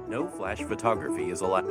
No flash photography is allowed.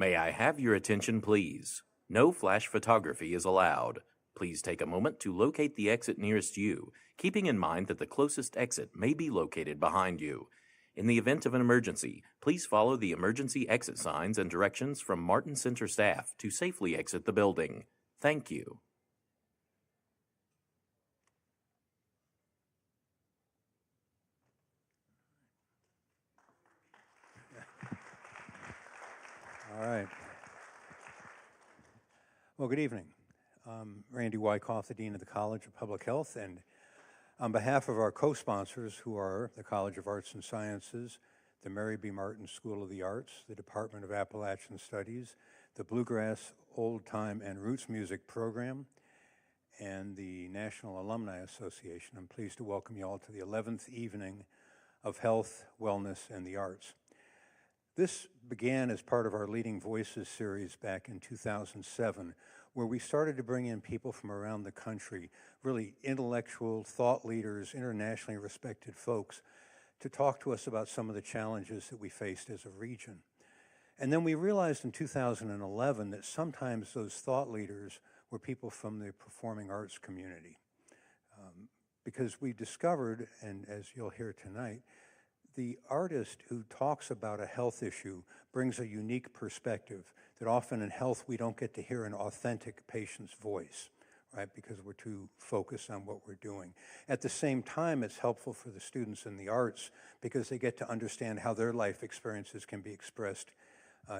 May I have your attention, please? No flash photography is allowed. Please take a moment to locate the exit nearest you, keeping in mind that the closest exit may be located behind you. In the event of an emergency, please follow the emergency exit signs and directions from Martin Center staff to safely exit the building. Thank you. All right. Well, good evening. I'm Randy Wyckoff, the Dean of the College of Public Health, and on behalf of our co-sponsors, who are the College of Arts and Sciences, the Mary B. Martin School of the Arts, the Department of Appalachian Studies, the Bluegrass Old Time and Roots Music Program, and the National Alumni Association, I'm pleased to welcome you all to the 11th evening of Health, Wellness, and the Arts. This began as part of our Leading Voices series back in 2007, where we started to bring in people from around the country, really intellectual, thought leaders, internationally respected folks, to talk to us about some of the challenges that we faced as a region. And then we realized in 2011 that sometimes those thought leaders were people from the performing arts community. Because we discovered, and as you'll hear tonight, the artist who talks about a health issue brings a unique perspective that often in health we don't get to hear an authentic patient's voice, right? Because we're too focused on what we're doing. At the same time, it's helpful for the students in the arts because they get to understand how their life experiences can be expressed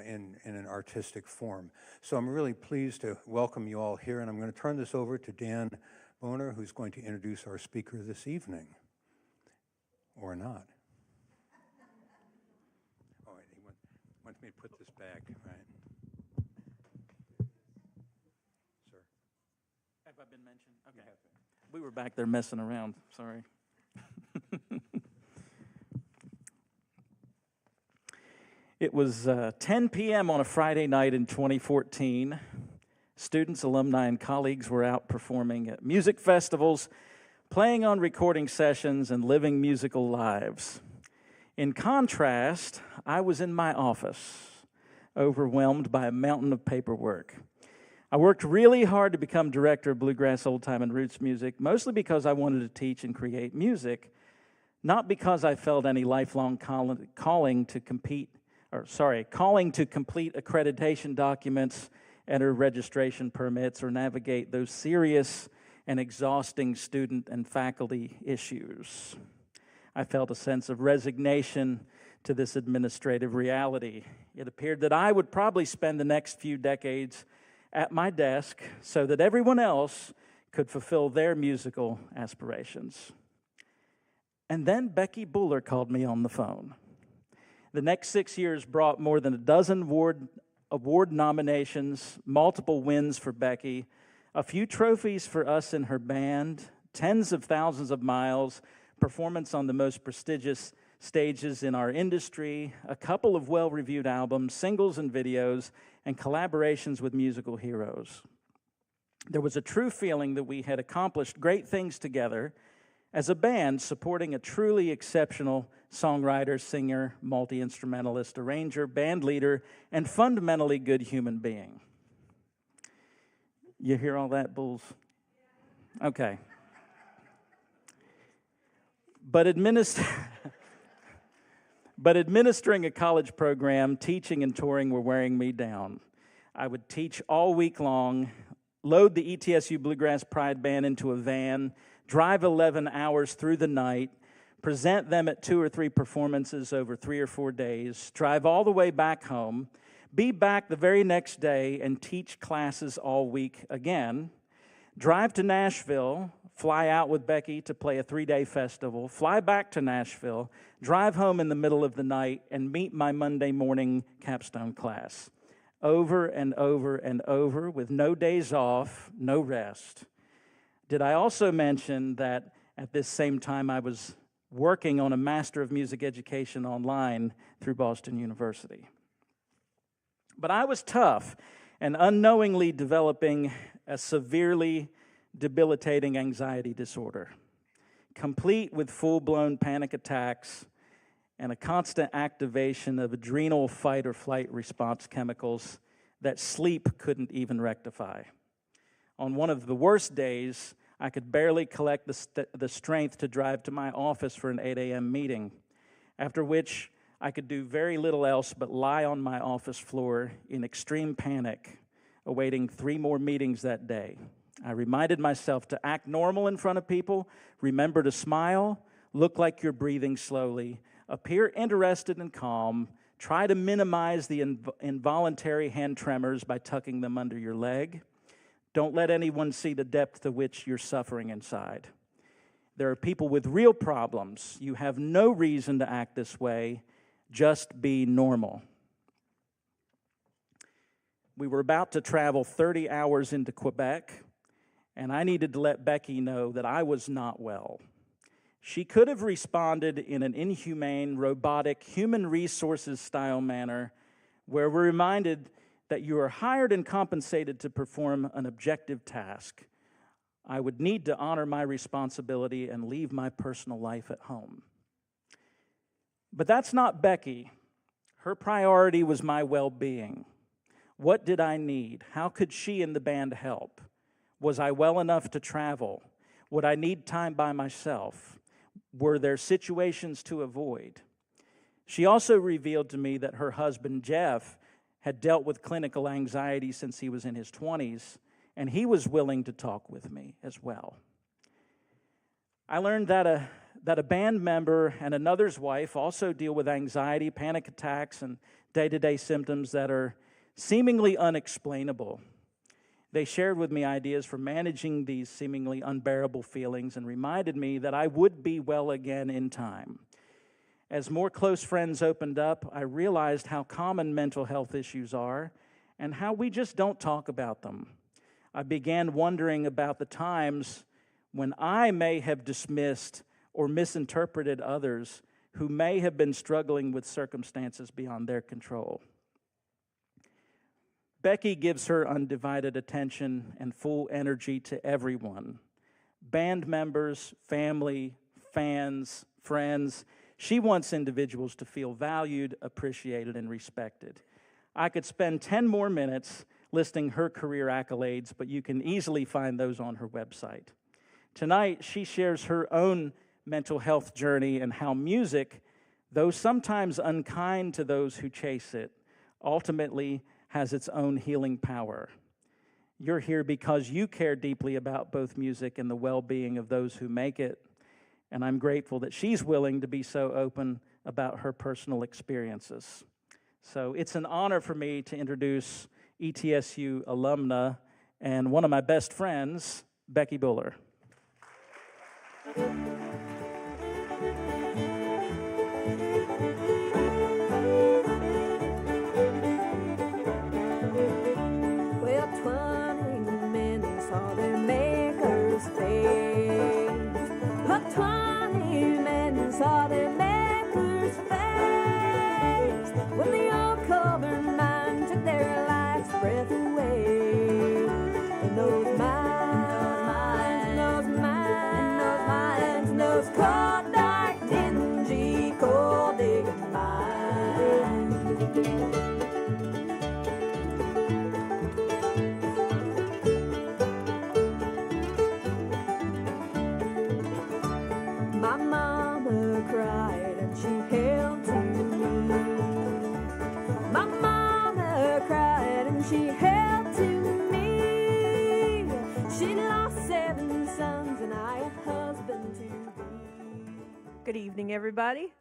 in an artistic form. So I'm really pleased to welcome you all here, and I'm going to turn this over to Dan Boner, who's going to introduce our speaker this evening, or not. Wants me to put this back, right? Sir. Have I been mentioned? Okay. We were back there messing around, sorry. It was 10 p.m. on a Friday night in 2014. Students, alumni, and colleagues were out performing at music festivals, playing on recording sessions, and living musical lives. In contrast, I was in my office, overwhelmed by a mountain of paperwork. I worked really hard to become director of Bluegrass Old Time and Roots Music, mostly because I wanted to teach and create music, not because I felt any lifelong calling to complete accreditation documents, enter registration permits, or navigate those serious and exhausting student and faculty issues. I felt a sense of resignation to this administrative reality. It appeared that I would probably spend the next few decades at my desk so that everyone else could fulfill their musical aspirations. And then Becky Buller called me on the phone. The next 6 years brought more than a dozen award nominations, multiple wins for Becky, a few trophies for us and her band, tens of thousands of miles, performance on the most prestigious stages in our industry, a couple of well-reviewed albums, singles and videos, and collaborations with musical heroes. There was a true feeling that we had accomplished great things together as a band supporting a truly exceptional songwriter, singer, multi-instrumentalist, arranger, band leader, and fundamentally good human being. You hear all that, Bulls? Okay. But administering a college program, teaching and touring were wearing me down. I would teach all week long, load the ETSU Bluegrass Pride Band into a van, drive 11 hours through the night, present them at 2 or 3 performances over 3 or 4 days, drive all the way back home, be back the very next day and teach classes all week again, drive to Nashville, fly out with Becky to play a 3-day festival, fly back to Nashville, drive home in the middle of the night, and meet my Monday morning capstone class. Over and over and over, with no days off, no rest. Did I also mention that at this same time I was working on a Master of Music Education online through Boston University? But I was tough and unknowingly developing a severely debilitating anxiety disorder, complete with full-blown panic attacks and a constant activation of adrenal fight or flight response chemicals that sleep couldn't even rectify. On one of the worst days, I could barely collect the strength to drive to my office for an 8 a.m. meeting, after which I could do very little else but lie on my office floor in extreme panic, awaiting 3 more meetings that day. I reminded myself to act normal in front of people, remember to smile, look like you're breathing slowly, appear interested and calm, try to minimize the involuntary hand tremors by tucking them under your leg. Don't let anyone see the depth to which you're suffering inside. There are people with real problems. You have no reason to act this way. Just be normal. We were about to travel 30 hours into Quebec, and I needed to let Becky know that I was not well. She could have responded in an inhumane, robotic, human resources style manner where we're reminded that you are hired and compensated to perform an objective task. I would need to honor my responsibility and leave my personal life at home. But that's not Becky. Her priority was my well-being. What did I need? How could she and the band help? Was I well enough to travel? Would I need time by myself? Were there situations to avoid? She also revealed to me that her husband, Jeff, had dealt with clinical anxiety since he was in his 20s, and he was willing to talk with me as well. I learned that a band member and another's wife also deal with anxiety, panic attacks, and day-to-day symptoms that are seemingly unexplainable. They shared with me ideas for managing these seemingly unbearable feelings and reminded me that I would be well again in time. As more close friends opened up, I realized how common mental health issues are and how we just don't talk about them. I began wondering about the times when I may have dismissed or misinterpreted others who may have been struggling with circumstances beyond their control. Becky gives her undivided attention and full energy to everyone. Band members, family, fans, friends. She wants individuals to feel valued, appreciated, and respected. I could spend 10 more minutes listing her career accolades, but you can easily find those on her website. Tonight, she shares her own mental health journey and how music, though sometimes unkind to those who chase it, ultimately has its own healing power. You're here because you care deeply about both music and the well-being of those who make it, and I'm grateful that she's willing to be so open about her personal experiences. So it's an honor for me to introduce ETSU alumna and one of my best friends, Becky Buller. Good evening, everybody.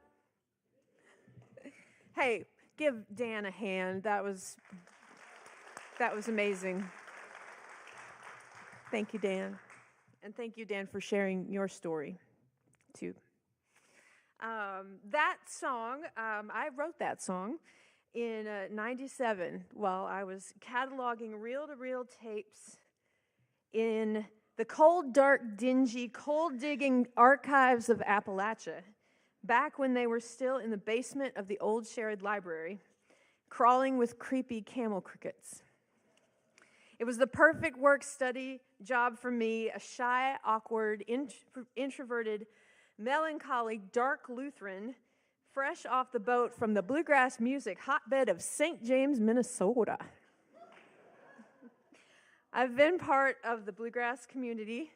Hey, give Dan a hand. That was amazing. Thank you, Dan. And thank you, Dan, for sharing your story, too. That song, I wrote that song in 97 while I was cataloging reel-to-reel tapes in the cold, dark, dingy, coal-digging archives of Appalachia, back when they were still in the basement of the old Sherrod Library, crawling with creepy camel crickets. It was the perfect work-study job for me, a shy, awkward, introverted, melancholy, dark Lutheran fresh off the boat from the bluegrass music hotbed of St. James, Minnesota. I've been part of the bluegrass community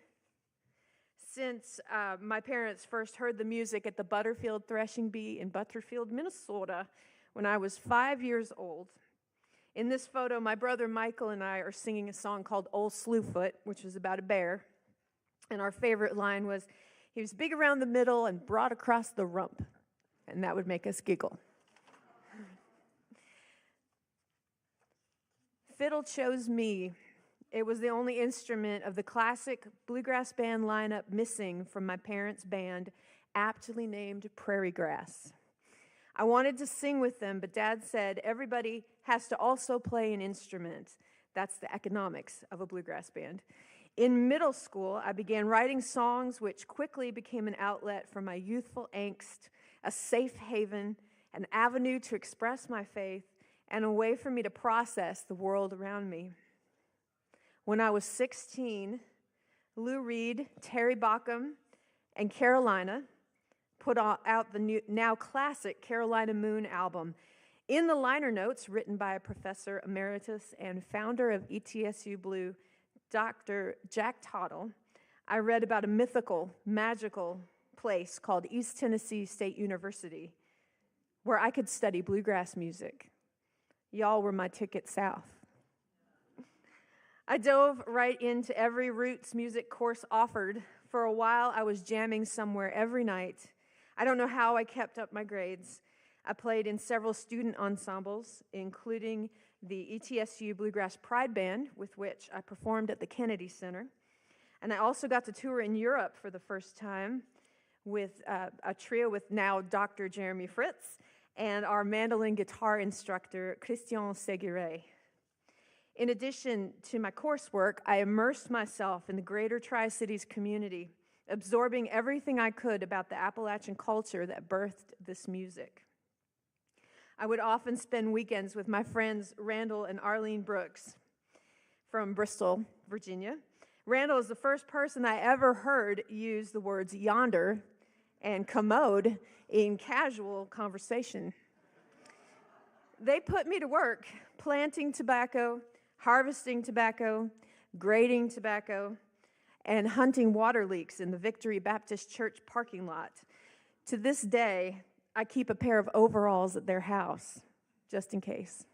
since my parents first heard the music at the Butterfield Threshing Bee in Butterfield, Minnesota, when I was 5 years old. In this photo, my brother Michael and I are singing a song called Old Slewfoot, which was about a bear. And our favorite line was, "He was big around the middle and broad across the rump." And that would make us giggle. Fiddle chose me. It was the only instrument of the classic bluegrass band lineup missing from my parents' band, aptly named Prairie Grass. I wanted to sing with them, but Dad said everybody has to also play an instrument. That's the economics of a bluegrass band. In middle school, I began writing songs which quickly became an outlet for my youthful angst, a safe haven, an avenue to express my faith, and a way for me to process the world around me. When I was 16, Lou Reed, Terry Baucom, and Carolina put out the now classic Carolina Moon album. In the liner notes, written by a professor emeritus and founder of ETSU Blue, Dr. Jack Tottle, I read about a mythical, magical place called East Tennessee State University, where I could study bluegrass music. Y'all were my ticket south. I dove right into every roots music course offered. For a while, I was jamming somewhere every night. I don't know how I kept up my grades. I played in several student ensembles, including the ETSU Bluegrass Pride Band, with which I performed at the Kennedy Center. And I also got to tour in Europe for the first time with a trio with now Dr. Jeremy Fritz and our mandolin guitar instructor, Christian Seguret. In addition to my coursework, I immersed myself in the greater Tri-Cities community, absorbing everything I could about the Appalachian culture that birthed this music. I would often spend weekends with my friends Randall and Arlene Brooks from Bristol, Virginia. Randall is the first person I ever heard use the words yonder and commode in casual conversation. They put me to work planting tobacco, harvesting tobacco, grading tobacco, and hunting water leaks in the Victory Baptist Church parking lot. To this day, I keep a pair of overalls at their house, just in case.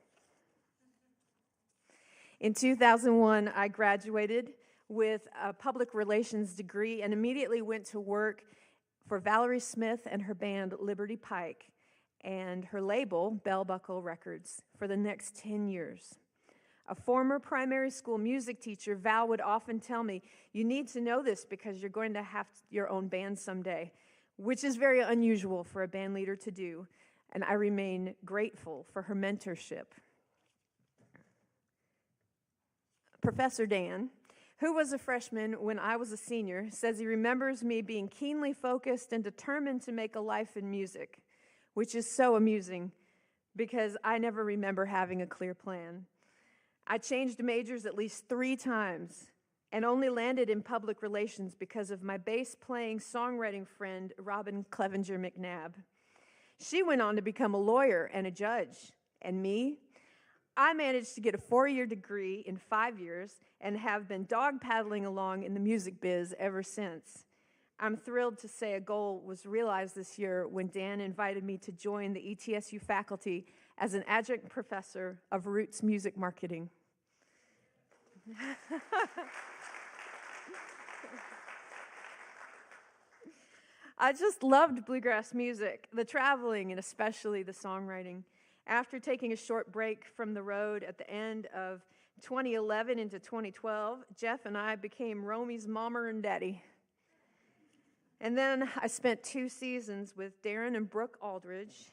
In 2001, I graduated with a public relations degree and immediately went to work for Valerie Smith and her band Liberty Pike and her label, Bell Buckle Records, for the next 10 years. A former primary school music teacher, Val, would often tell me, "You need to know this because you're going to have your own band someday," which is very unusual for a band leader to do, and I remain grateful for her mentorship. Professor Dan, who was a freshman when I was a senior, says he remembers me being keenly focused and determined to make a life in music, which is so amusing because I never remember having a clear plan. I changed majors at least 3 times and only landed in public relations because of my bass-playing songwriting friend, Robin Clevenger McNabb. She went on to become a lawyer and a judge. And me? I managed to get a 4-year degree in 5 years and have been dog paddling along in the music biz ever since. I'm thrilled to say a goal was realized this year when Dan invited me to join the ETSU faculty as an adjunct professor of roots music marketing. I just loved bluegrass music, the traveling, and especially the songwriting. After taking a short break from the road at the end of 2011 into 2012, Jeff and I became Romy's mama and daddy. And then I spent 2 seasons with Darren and Brooke Aldridge,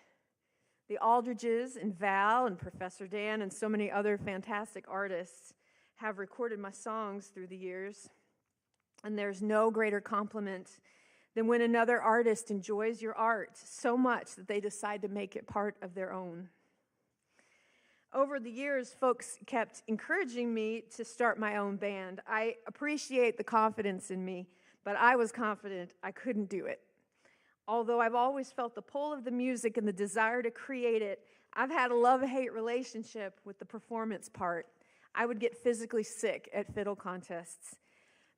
the Aldridges and Val and Professor Dan and so many other fantastic artists have recorded my songs through the years. And there's no greater compliment than when another artist enjoys your art so much that they decide to make it part of their own. Over the years, folks kept encouraging me to start my own band. I appreciate the confidence in me, but I was confident I couldn't do it. Although I've always felt the pull of the music and the desire to create it, I've had a love-hate relationship with the performance part. I would get physically sick at fiddle contests.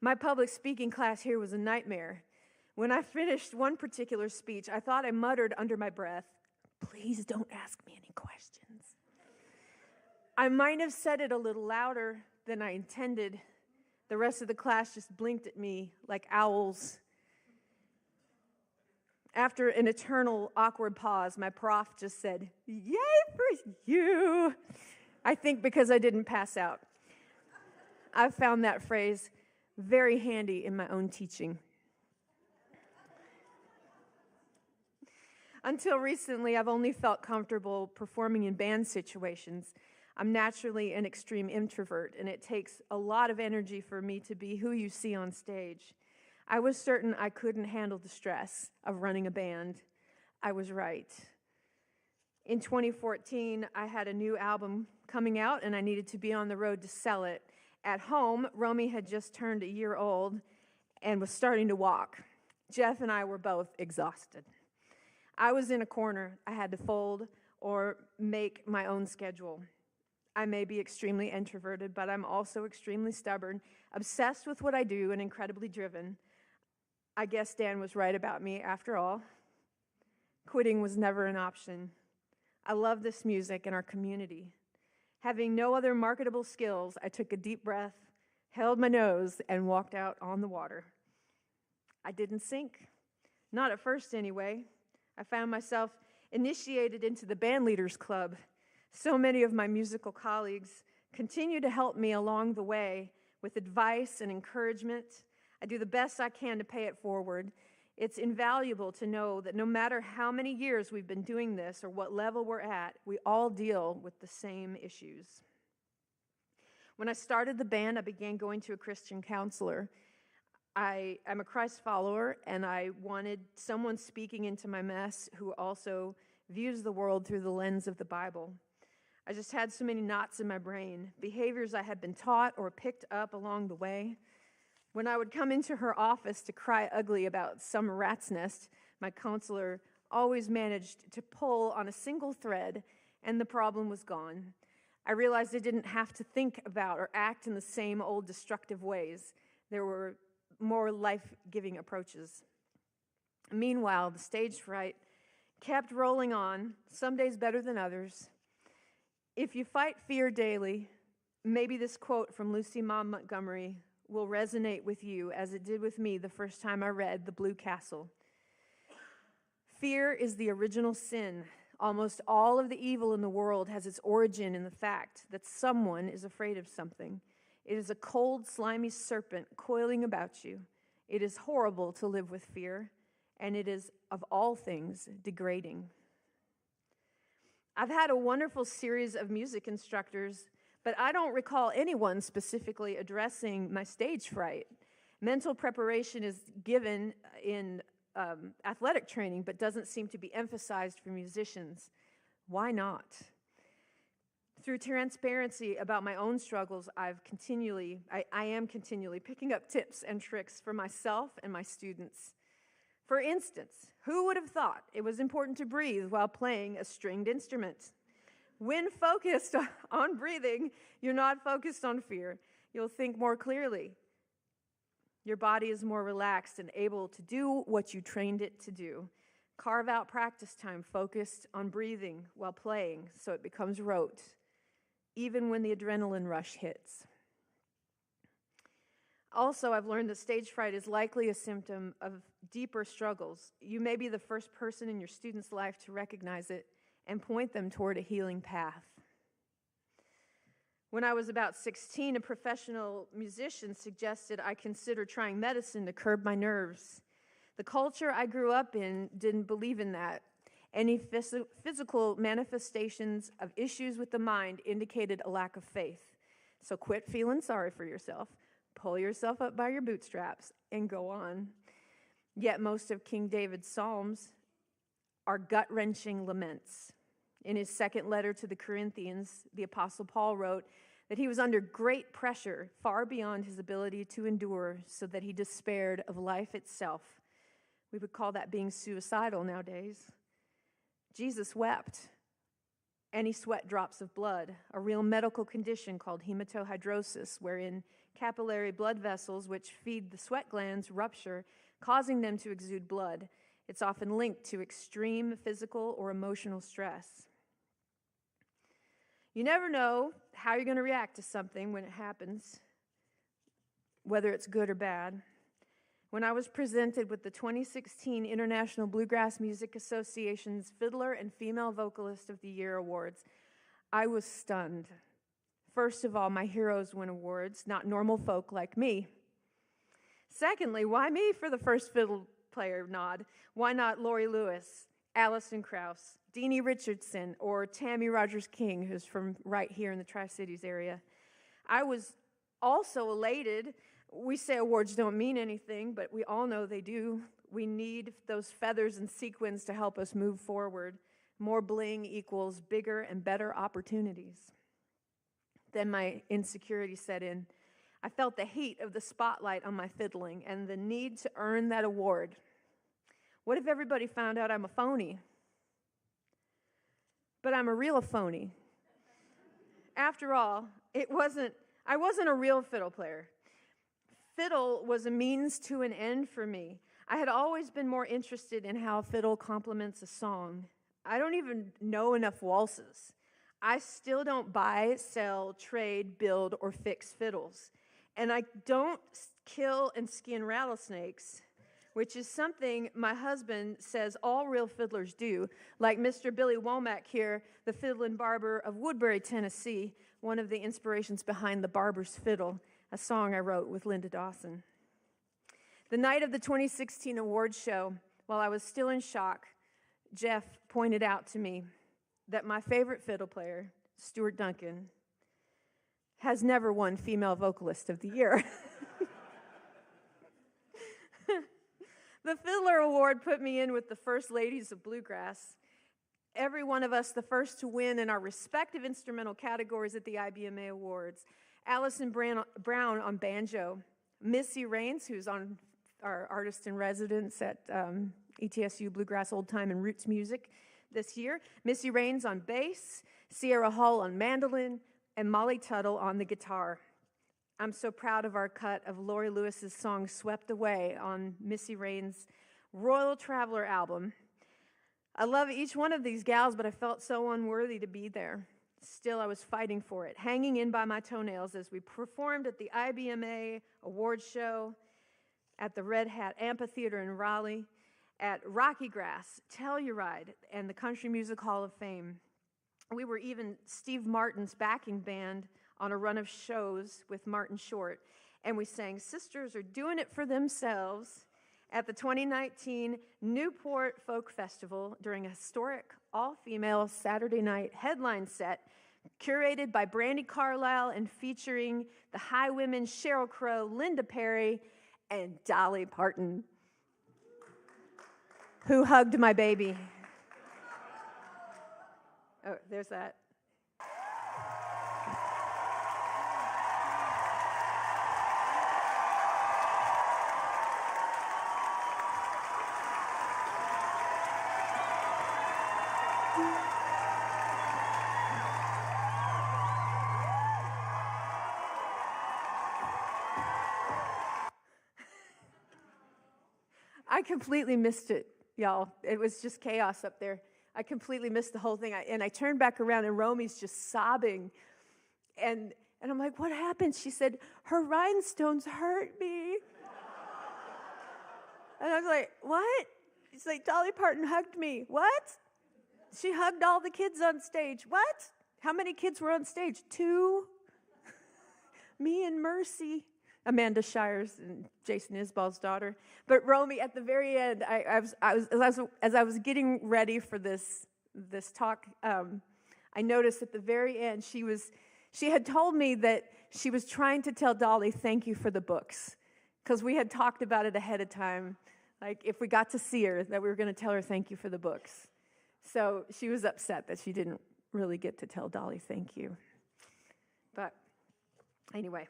My public speaking class here was a nightmare. When I finished one particular speech, I thought I muttered under my breath, "Please don't ask me any questions." I might have said it a little louder than I intended. The rest of the class just blinked at me like owls. After an eternal awkward pause, my prof just said, "Yay for you." I think because I didn't pass out. I've found that phrase very handy in my own teaching. Until recently, I've only felt comfortable performing in band situations. I'm naturally an extreme introvert, and it takes a lot of energy for me to be who you see on stage. I was certain I couldn't handle the stress of running a band. I was right. In 2014, I had a new album coming out, and I needed to be on the road to sell it. At home, Romy had just turned a year old and was starting to walk. Jeff and I were both exhausted. I was in a corner. I had to fold or make my own schedule. I may be extremely introverted, but I'm also extremely stubborn, obsessed with what I do, and incredibly driven. I guess Dan was right about me after all. Quitting was never an option. I love this music and our community. Having no other marketable skills, I took a deep breath, held my nose, and walked out on the water. I didn't sink. Not at first, anyway. I found myself initiated into the band leaders club. So many of my musical colleagues continue to help me along the way with advice and encouragement. I do the best I can to pay it forward. It's invaluable to know that no matter how many years we've been doing this or what level we're at, we all deal with the same issues. When I started the band, I began going to a Christian counselor. I'm a Christ follower, and I wanted someone speaking into my mess who also views the world through the lens of the Bible. I just had so many knots in my brain, behaviors I had been taught or picked up along the way. When I would come into her office to cry ugly about some rat's nest, my counselor always managed to pull on a single thread, and the problem was gone. I realized I didn't have to think about or act in the same old destructive ways. There were more life-giving approaches. Meanwhile, the stage fright kept rolling on, some days better than others. If you fight fear daily, maybe this quote from Lucy Maud Montgomery will resonate with you as it did with me the first time I read The Blue Castle. Fear is the original sin. Almost all of the evil in the world has its origin in the fact that someone is afraid of something. It is a cold, slimy serpent coiling about you. It is horrible to live with fear, and it is, of all things, degrading. I've had a wonderful series of music instructors, but I don't recall anyone specifically addressing my stage fright. Mental preparation is given in athletic training, but doesn't seem to be emphasized for musicians. Why not? Through transparency about my own struggles, I am continually picking up tips and tricks for myself and my students. For instance, who would have thought it was important to breathe while playing a stringed instrument? When focused on breathing, you're not focused on fear. You'll think more clearly. Your body is more relaxed and able to do what you trained it to do. Carve out practice time focused on breathing while playing so it becomes rote, even when the adrenaline rush hits. Also, I've learned that stage fright is likely a symptom of deeper struggles. You may be the first person in your student's life to recognize it and point them toward a healing path. When I was about 16, a professional musician suggested I consider trying medicine to curb my nerves. The culture I grew up in didn't believe in that. Any physical manifestations of issues with the mind indicated a lack of faith. So quit feeling sorry for yourself, pull yourself up by your bootstraps, and go on. Yet most of King David's psalms are gut-wrenching laments. In his second letter to the Corinthians, the Apostle Paul wrote that he was under great pressure, far beyond his ability to endure, so that he despaired of life itself. We would call that being suicidal nowadays. Jesus wept, and he sweat drops of blood, a real medical condition called hematohydrosis, wherein capillary blood vessels which feed the sweat glands rupture, causing them to exude blood. It's often linked to extreme physical or emotional stress. You never know how you're going to react to something when it happens, whether it's good or bad. When I was presented with the 2016 International Bluegrass Music Association's Fiddler and Female Vocalist of the Year Awards, I was stunned. First of all, my heroes win awards, not normal folk like me. Secondly, why me for the first fiddle player nod? Why not Laurie Lewis, Alison Krauss, Deanie Richardson, or Tammy Rogers-King, who's from right here in the Tri-Cities area? I was also elated. We say awards don't mean anything, but we all know they do. We need those feathers and sequins to help us move forward. More bling equals bigger and better opportunities. Then my insecurity set in. I felt the heat of the spotlight on my fiddling and the need to earn that award. What if everybody found out I'm a phony? But I'm a real phony. After all, I wasn't a real fiddle player. Fiddle was a means to an end for me. I had always been more interested in how fiddle complements a song. I don't even know enough waltzes. I still don't buy, sell, trade, build, or fix fiddles. And I don't kill and skin rattlesnakes, which is something my husband says all real fiddlers do, like Mr. Billy Womack here, the fiddlin' barber of Woodbury, Tennessee, one of the inspirations behind the Barber's Fiddle, a song I wrote with Linda Dawson. The night of the 2016 awards show, while I was still in shock, Jeff pointed out to me that my favorite fiddle player, Stuart Duncan, has never won Female Vocalist of the Year. The Fiddler Award put me in with the first ladies of bluegrass. Every one of us the first to win in our respective instrumental categories at the IBMA Awards. Allison Brown on banjo, Missy Raines, who's on our artist in residence at ETSU Bluegrass Old Time and Roots Music this year, Missy Raines on bass, Sierra Hull on mandolin, and Molly Tuttle on the guitar. I'm so proud of our cut of Laurie Lewis's song Swept Away on Missy Raines' Royal Traveler album. I love each one of these gals, but I felt so unworthy to be there. Still, I was fighting for it, hanging in by my toenails as we performed at the IBMA Awards show, at the Red Hat Amphitheater in Raleigh, at Rocky Grass, Telluride, and the Country Music Hall of Fame. We were even Steve Martin's backing band on a run of shows with Martin Short, and we sang Sisters Are Doing It for Themselves at the 2019 Newport Folk Festival during a historic all-female Saturday night headline set curated by Brandy Carlisle and featuring the High Women Sheryl Crow, Linda Perry, and Dolly Parton, who hugged my baby. Oh, there's that. I completely missed it, y'all. It was just chaos up there. I completely missed the whole thing. And I turned back around, and Romy's just sobbing. And I'm like, what happened? She said, her rhinestones hurt me. And I was like, what? She's like, Dolly Parton hugged me. What? She hugged all the kids on stage. What? How many kids were on stage? 2? Me and Mercy. Amanda Shires and Jason Isball's daughter. But Romy, at the very end, as I was getting ready for this talk, I noticed at the very end she had told me that she was trying to tell Dolly thank you for the books, because we had talked about it ahead of time, like if we got to see her, that we were going to tell her thank you for the books. So she was upset that she didn't really get to tell Dolly thank you. But anyway.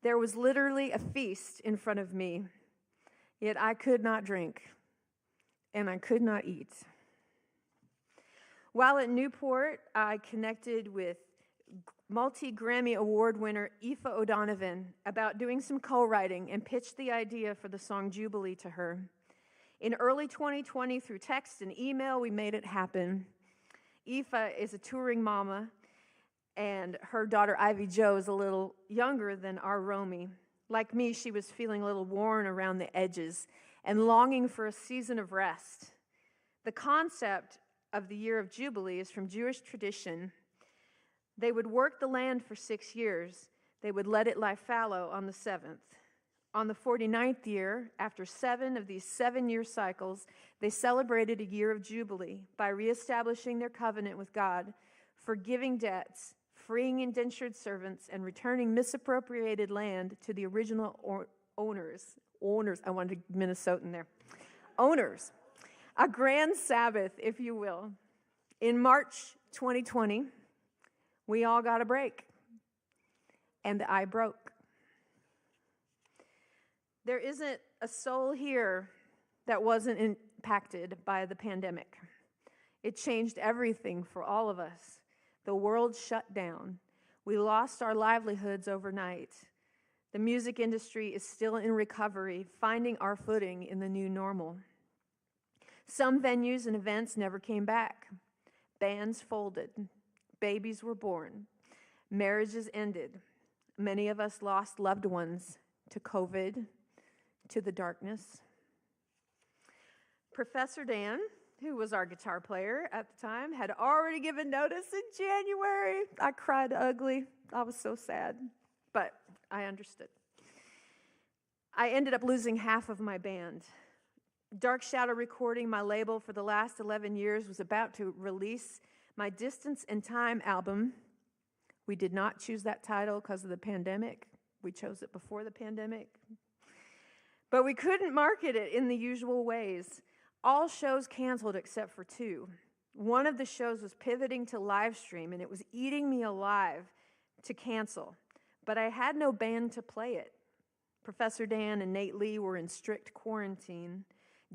There was literally a feast in front of me, yet I could not drink, and I could not eat. While at Newport, I connected with multi-Grammy Award winner Aoife O'Donovan about doing some co-writing and pitched the idea for the song Jubilee to her. In early 2020, through text and email, we made it happen. Aoife is a touring mama, and her daughter Ivy Jo is a little younger than our Romy. Like me, she was feeling a little worn around the edges and longing for a season of rest. The concept of the year of Jubilee is from Jewish tradition. They would work the land for 6 years. They would let it lie fallow on the 7th. On the 49th year, after 7 of these 7-year cycles, they celebrated a year of Jubilee by reestablishing their covenant with God, forgiving debts, freeing indentured servants, and returning misappropriated land to the original owners. I wanted Minnesotan there. Owners. A grand Sabbath, if you will. In March 2020, we all got a break, and I broke. There isn't a soul here that wasn't impacted by the pandemic. It changed everything for all of us. The world shut down. We lost our livelihoods overnight. The music industry is still in recovery, finding our footing in the new normal. Some venues and events never came back. Bands folded. Babies were born. Marriages ended. Many of us lost loved ones to COVID, to the darkness. Professor Dan, who was our guitar player at the time, had already given notice in January. I cried ugly. I was so sad, but I understood. I ended up losing half of my band. Dark Shadow Recording, my label for the last 11 years, was about to release my Distance and Time album. We did not choose that title because of the pandemic. We chose it before the pandemic. But we couldn't market it in the usual ways. All shows canceled except for 2. One of the shows was pivoting to live stream, and it was eating me alive to cancel. But I had no band to play it. Professor Dan and Nate Lee were in strict quarantine.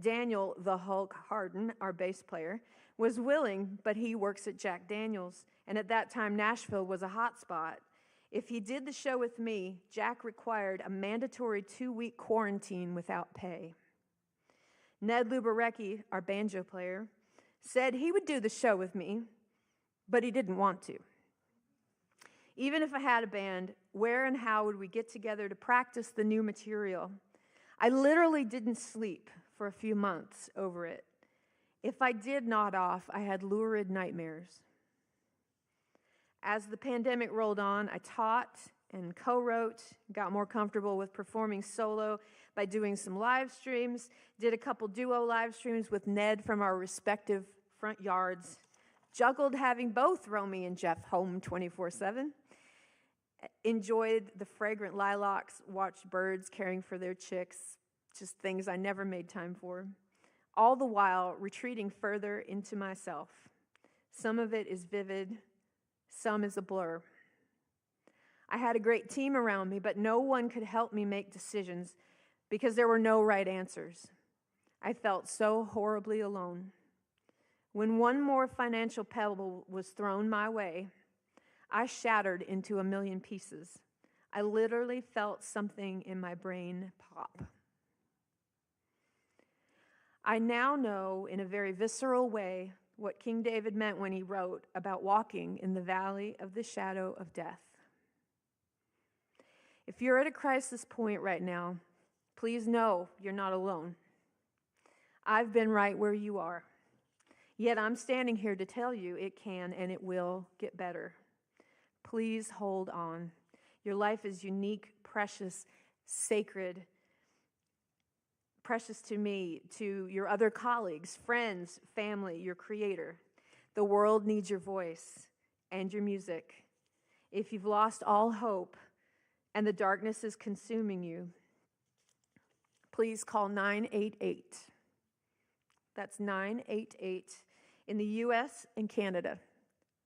Daniel, the Hulk Harden, our bass player, was willing, but he works at Jack Daniels, and at that time Nashville was a hot spot. If he did the show with me, Jack required a mandatory 2-week quarantine without pay. Ned Lubarecki, our banjo player, said he would do the show with me, but he didn't want to. Even if I had a band, where and how would we get together to practice the new material? I literally didn't sleep for a few months over it. If I did nod off, I had lurid nightmares. As the pandemic rolled on, I taught and co-wrote, got more comfortable with performing solo by doing some live streams, did a couple duo live streams with Ned from our respective front yards, juggled having both Romy and Jeff home 24/7, enjoyed the fragrant lilacs, watched birds caring for their chicks, just things I never made time for, all the while retreating further into myself. Some of it is vivid, some is a blur. I had a great team around me, but no one could help me make decisions because there were no right answers. I felt so horribly alone. When one more financial pebble was thrown my way, I shattered into 1,000,000 pieces. I literally felt something in my brain pop. I now know in a very visceral way what King David meant when he wrote about walking in the valley of the shadow of death. If you're at a crisis point right now, please know you're not alone. I've been right where you are. Yet I'm standing here to tell you it can and it will get better. Please hold on. Your life is unique, precious, sacred, precious to me, to your other colleagues, friends, family, your creator. The world needs your voice and your music. If you've lost all hope and the darkness is consuming you, please call 988. That's 988 in the U.S. and Canada.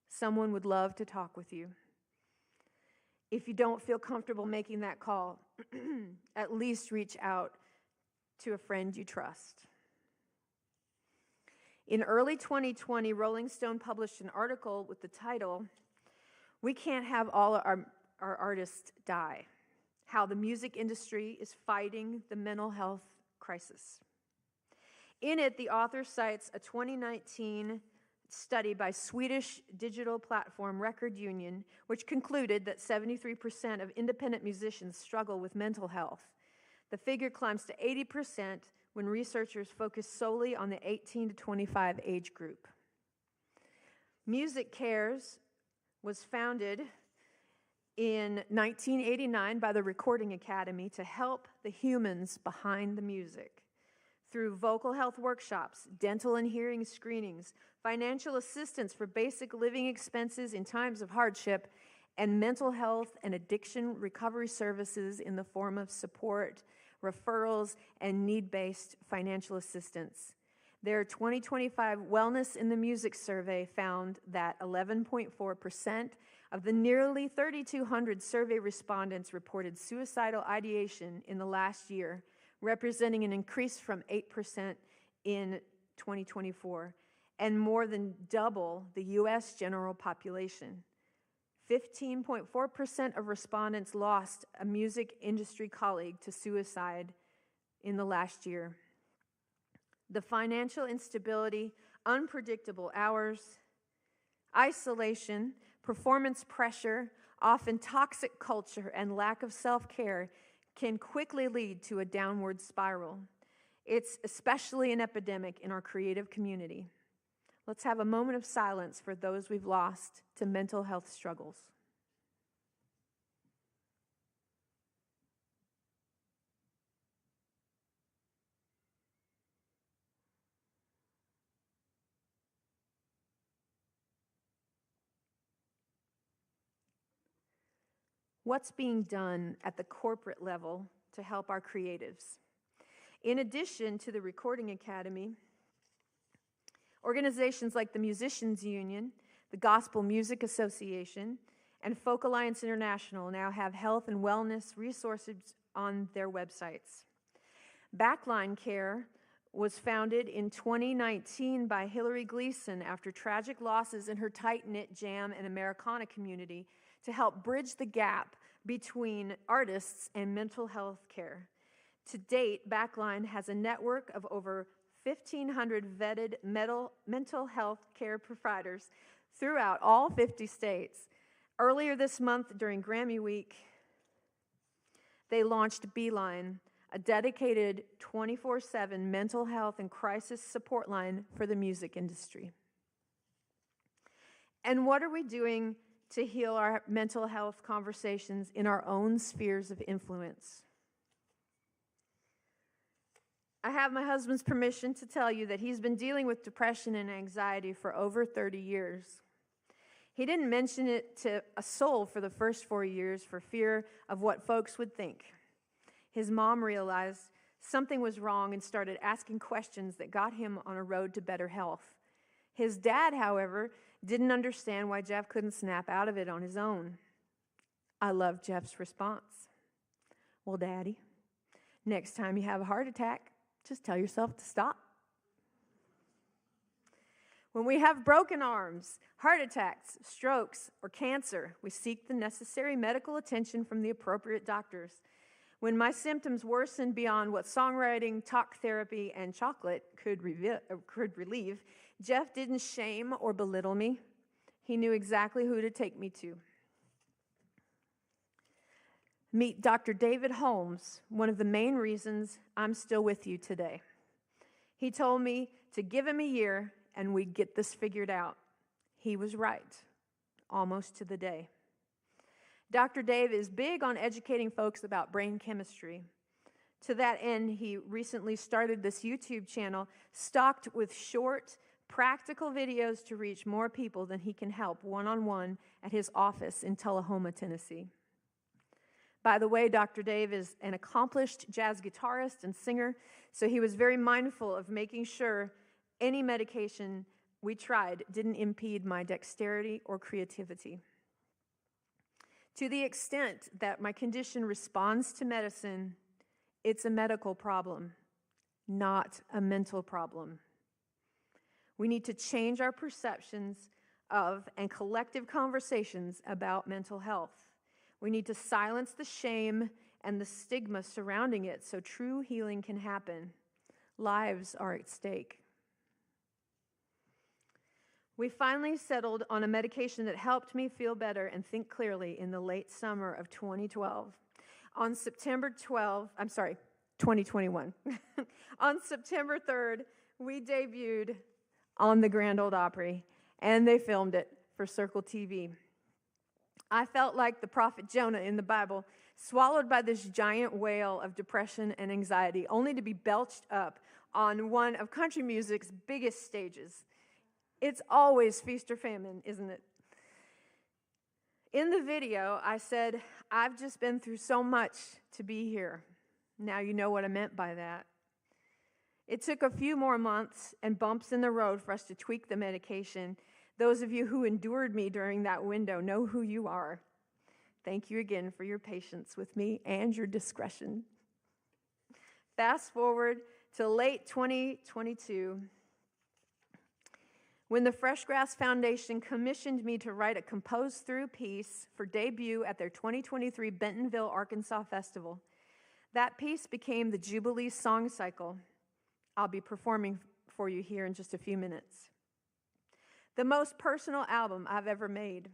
Someone would love to talk with you. If you don't feel comfortable making that call, at least reach out to a friend you trust. In early 2020, Rolling Stone published an article with the title, "We Can't Have All Our Artists Die: How the Music Industry is Fighting the Mental Health Crisis." In it, the author cites a 2019 study by Swedish digital platform Record Union, which concluded that 73% of independent musicians struggle with mental health. The figure climbs to 80% when researchers focus solely on the 18 to 25 age group. Music Cares was founded in 1989 by the Recording Academy to help the humans behind the music. Through vocal health workshops, dental and hearing screenings, financial assistance for basic living expenses in times of hardship, and mental health and addiction recovery services in the form of support, referrals, and need-based financial assistance. Their 2025 Wellness in the Music survey found that 11.4% of the nearly 3,200 survey respondents reported suicidal ideation in the last year, representing an increase from 8% in 2024, and more than double the U.S. general population. 15.4% of respondents lost a music industry colleague to suicide in the last year. The financial instability, unpredictable hours, isolation, performance pressure, often toxic culture, and lack of self-care can quickly lead to a downward spiral. It's especially an epidemic in our creative community. Let's have a moment of silence for those we've lost to mental health struggles. What's being done at the corporate level to help our creatives? In addition to the Recording Academy, organizations like the Musicians Union, the Gospel Music Association, and Folk Alliance International now have health and wellness resources on their websites. Backline Care was founded in 2019 by Hillary Gleason after tragic losses in her tight-knit jam and Americana community to help bridge the gap between artists and mental health care. To date, Backline has a network of over 1,500 vetted mental health care providers throughout all 50 states. Earlier this month, during Grammy Week, they launched Beeline, a dedicated 24/7 mental health and crisis support line for the music industry. And what are we doing to heal our mental health conversations in our own spheres of influence? I have my husband's permission to tell you that he's been dealing with depression and anxiety for over 30 years. He didn't mention it to a soul for the first 4 years for fear of what folks would think. His mom realized something was wrong and started asking questions that got him on a road to better health. His dad, however, didn't understand why Jeff couldn't snap out of it on his own. I love Jeff's response. Well, Daddy, next time you have a heart attack, just tell yourself to stop. When we have broken arms, heart attacks, strokes, or cancer, we seek the necessary medical attention from the appropriate doctors. When my symptoms worsened beyond what songwriting, talk therapy, and chocolate could relieve, Jeff didn't shame or belittle me. He knew exactly who to take me to. Meet Dr. David Holmes, one of the main reasons I'm still with you today. He told me to give him a year and we'd get this figured out. He was right, almost to the day. Dr. Dave is big on educating folks about brain chemistry. To that end, he recently started this YouTube channel stocked with short, practical videos to reach more people than he can help one-on-one at his office in Tullahoma, Tennessee. By the way, Dr. Dave is an accomplished jazz guitarist and singer, so he was very mindful of making sure any medication we tried didn't impede my dexterity or creativity. To the extent that my condition responds to medicine, it's a medical problem, not a mental problem. We need to change our perceptions of and collective conversations about mental health. We need to silence the shame and the stigma surrounding it so true healing can happen. Lives are at stake. We finally settled on a medication that helped me feel better and think clearly in the late summer of 2012. On September 2021. On September 3rd, we debuted on the Grand Ole Opry, and they filmed it for Circle TV. I felt like the prophet Jonah in the Bible, swallowed by this giant whale of depression and anxiety, only to be belched up on one of country music's biggest stages. It's always feast or famine, isn't it? In the video, I said, I've just been through so much to be here. Now you know what I meant by that. It took a few more months and bumps in the road for us to tweak the medication. Those of you who endured me during that window know who you are. Thank you again for your patience with me and your discretion. Fast forward to late 2022, when the Fresh Grass Foundation commissioned me to write a composed through piece for debut at their 2023 Bentonville, Arkansas Festival. That piece became the Jubilee Song Cycle. I'll be performing for you here in just a few minutes. The most personal album I've ever made.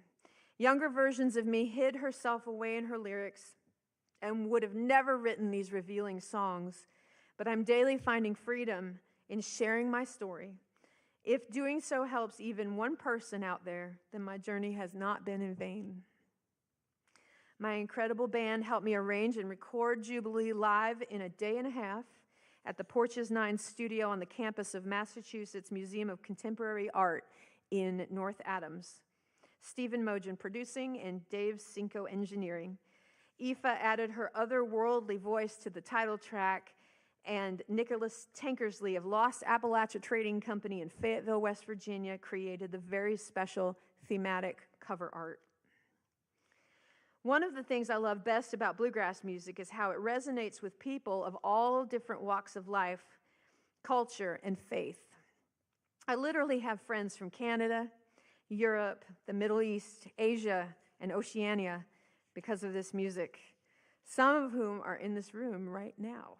Younger versions of me hid herself away in her lyrics and would have never written these revealing songs, but I'm daily finding freedom in sharing my story. If doing so helps even one person out there, then my journey has not been in vain. My incredible band helped me arrange and record Jubilee live in a day and a half at the Porches 9 studio on the campus of Massachusetts Museum of Contemporary Art in North Adams. Stephen Mogen producing and Dave Cinco engineering. Aoife added her otherworldly voice to the title track, and Nicholas Tankersley of Lost Appalachia Trading Company in Fayetteville, West Virginia, created the very special thematic cover art. One of the things I love best about bluegrass music is how it resonates with people of all different walks of life, culture, and faith. I literally have friends from Canada, Europe, the Middle East, Asia, and Oceania because of this music, some of whom are in this room right now.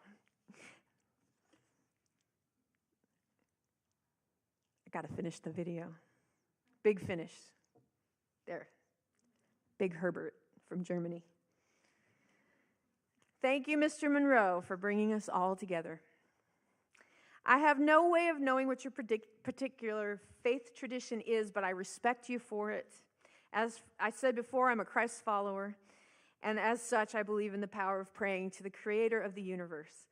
I got to finish the video. Big finish. There. Big Herbert from Germany. Thank you, Mr. Monroe, for bringing us all together. I have no way of knowing what your particular faith tradition is, but I respect you for it. As I said before, I'm a Christ follower, and as such, I believe in the power of praying to the creator of the universe.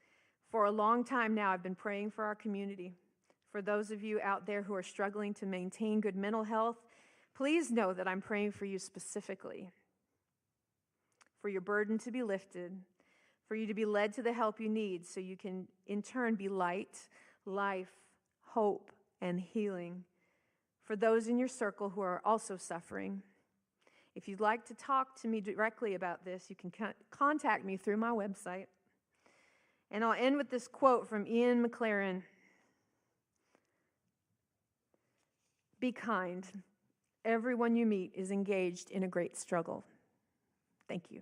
For a long time now, I've been praying for our community. For those of you out there who are struggling to maintain good mental health, please know that I'm praying for you specifically. For your burden to be lifted, for you to be led to the help you need so you can in turn be light, life, hope, and healing. For those in your circle who are also suffering, if you'd like to talk to me directly about this, you can contact me through my website. And I'll end with this quote from Ian McLaren. Be kind. Everyone you meet is engaged in a great struggle. Thank you.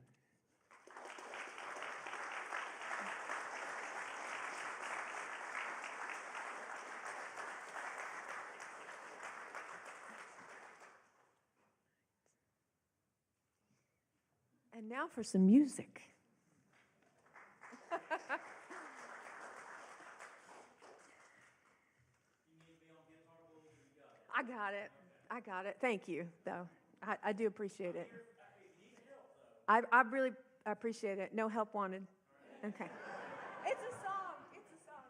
And now for some music. I got it. Thank you, though. I do appreciate it. I really appreciate it. No help wanted. Okay. It's a song. It's a song.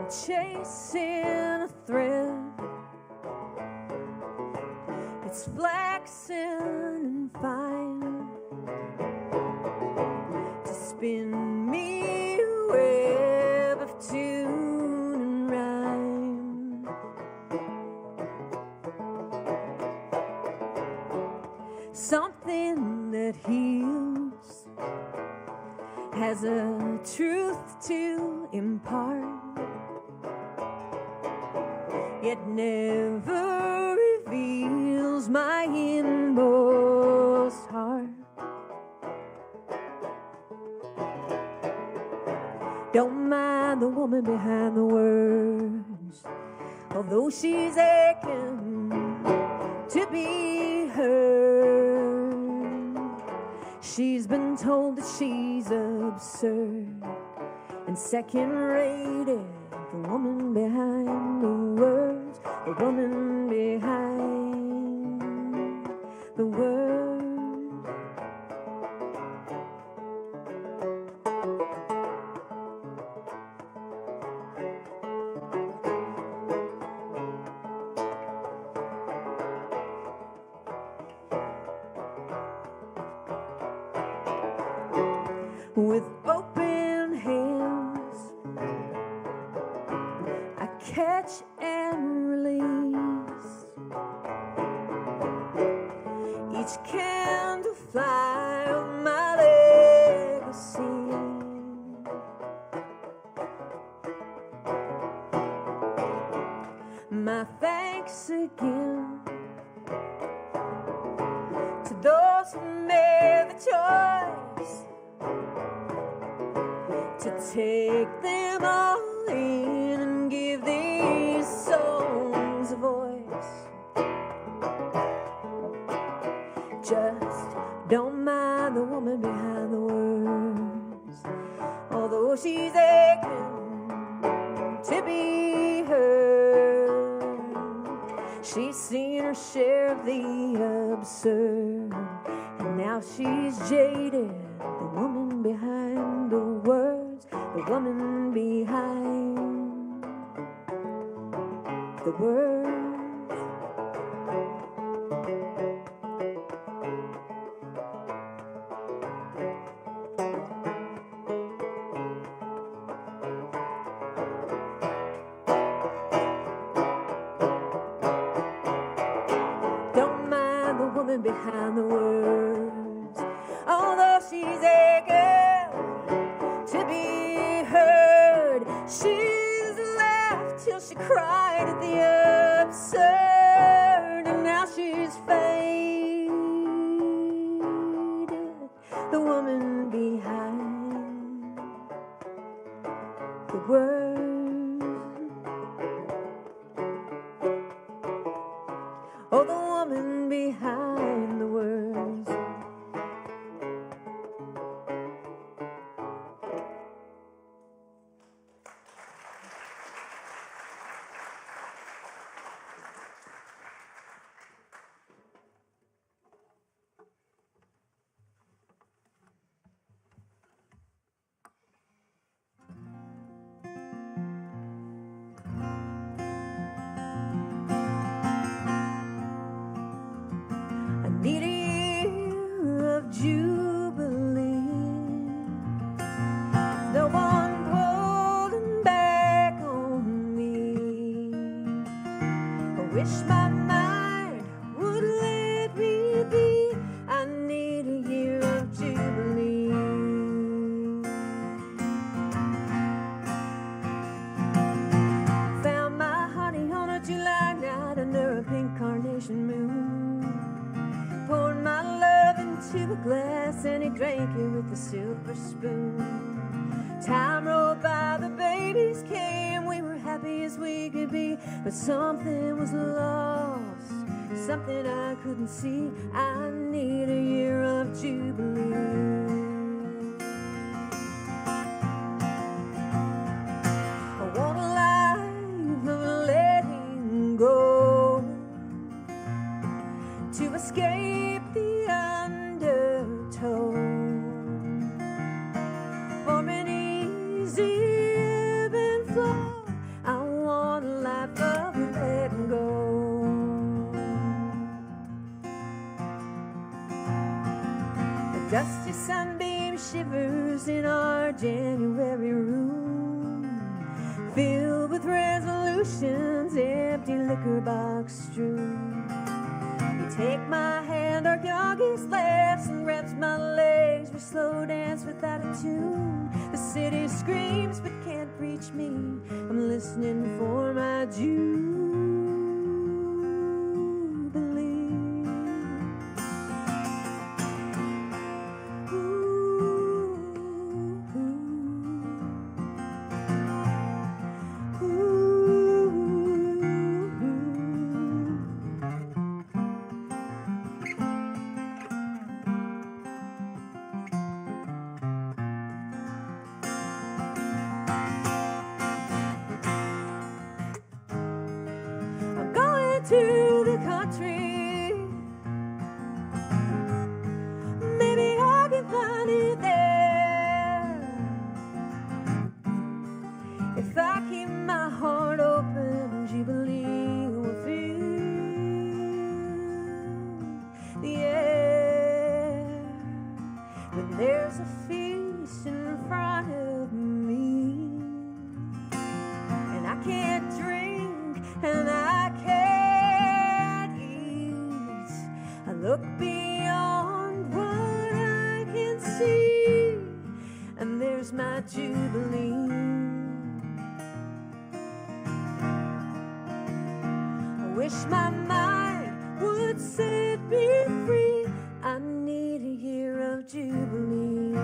chasing a thread. It's flaxen and fine to spin me a web of tune and rhyme. Something that heals has a truth to impart, yet never reveals my inmost heart. Don't mind the woman behind the words, although she's aching to be heard. She's been told that she's absurd and second-rated. The woman behind the words, the woman behind the words. With open hands, I catch and release each candle fly of my legacy. My thanks again to those who made the choice to take them all in and give these songs a voice. Just don't mind the woman behind the words, although she's aching to be heard. She's seen her share of the absurd, and now she's jaded. The woman behind the words, the woman behind the words. Don't mind the woman behind the words, although she's aching to be heard. She's laughed till she cried at the absurd, and now she's faded. The woman behind the words. Oh, the woman behind the words. Need a year of jubilee, no one holding back on me. I wish my mind would let me be. I need a year of jubilee. Found my honey on a July night under a pink carnation moon. Poured my love into a glass and he drank it with a silver spoon. Time rolled by, the babies came, we were happy as we could be. But something was lost, something I couldn't see. I need a year of jubilee. I want a life of letting go, to escape the undertow, for an easy ebb and flow. I Dusty sunbeam shivers in our January room, filled with resolutions, empty liquor box strewn. You take my hand, our youngest laughs and wraps my legs. We slow dance without a tune. The city screams but can't reach me. I'm listening for my Jubilee. To the country, maybe I can find it there. If I keep my heart open, Jubilee will fill the air. When there's a feast in front of me, and I can't drink, and I can't look beyond what I can see, and there's my Jubilee. I wish my mind would set me free. I need a year of Jubilee.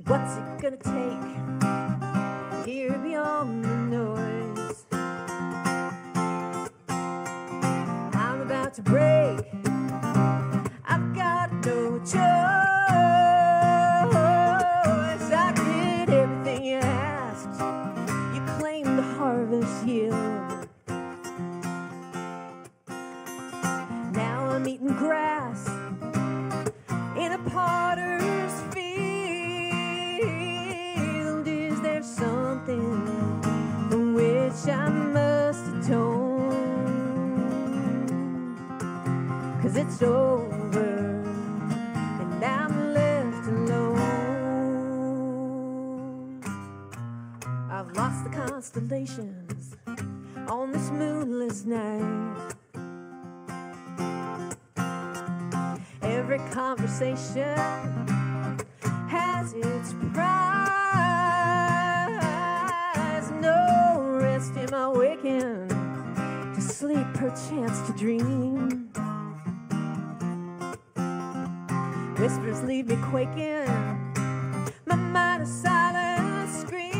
What's it gonna take here beyond the noise? I'm about to break. I've got no choice. I did everything you asked. You claimed the harvest yield. Now I'm eating grass in a potter's field. Is there something from which I must atone? 'Cause it's over and I'm left alone. I've lost the constellations on this moonless night. every conversation has its prize. No rest in my waking, to sleep perchance to dream. Whispers leave me quaking, my mind a silent scream.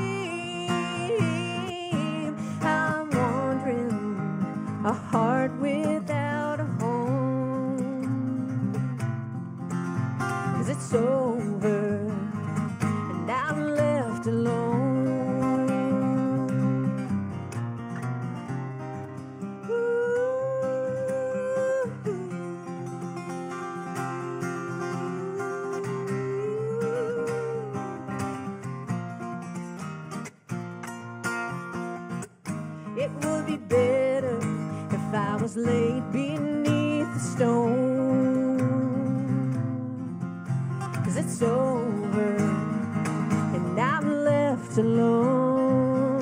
I'm wandering, a heart without a home. 'Cause it's over, and I'm left alone. It would be better if I was laid beneath the stone. 'Cause it's over, and I'm left alone.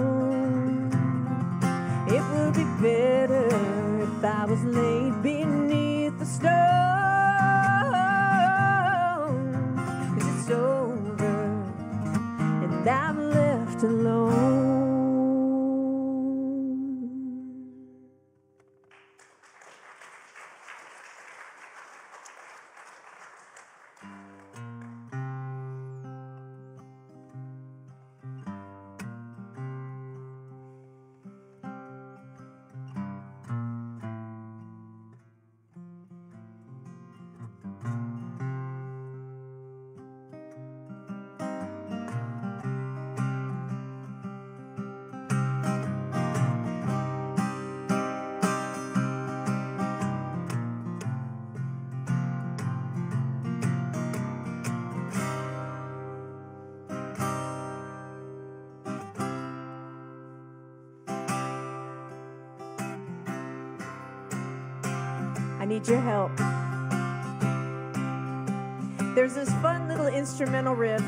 It would be better if I was laid beneath the stone. 'Cause it's over, and I'm left alone. I need your help. There's this fun little instrumental riff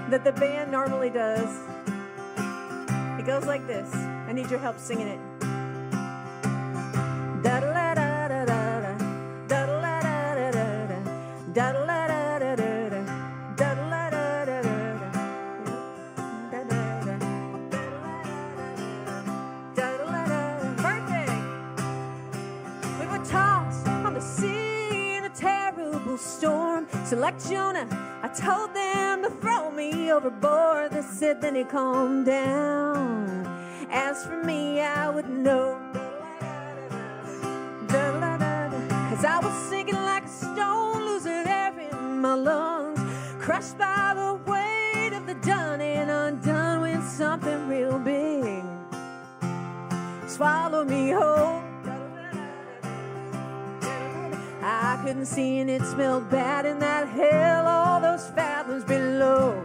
that the band normally does. It goes like this. I need your help singing it. Da-da-la-da-da-da-da, da-da-la-da-da-da-da, da-da-la-da-da-da-da, da-da-la-da-da-da-da, da-da-la-da-da-da. Perfect! We were tossed on the sea in a terrible storm. So like Jonah, I told them to throw me overboard. They said, then he calmed down. As for me, I wouldn't know. 'Cause I was sinking like a stone, losing air in my lungs, crushed by the weight of the done and undone, when something real big swallowed me whole. I couldn't see and it smelled bad in that hell, all those fathoms below.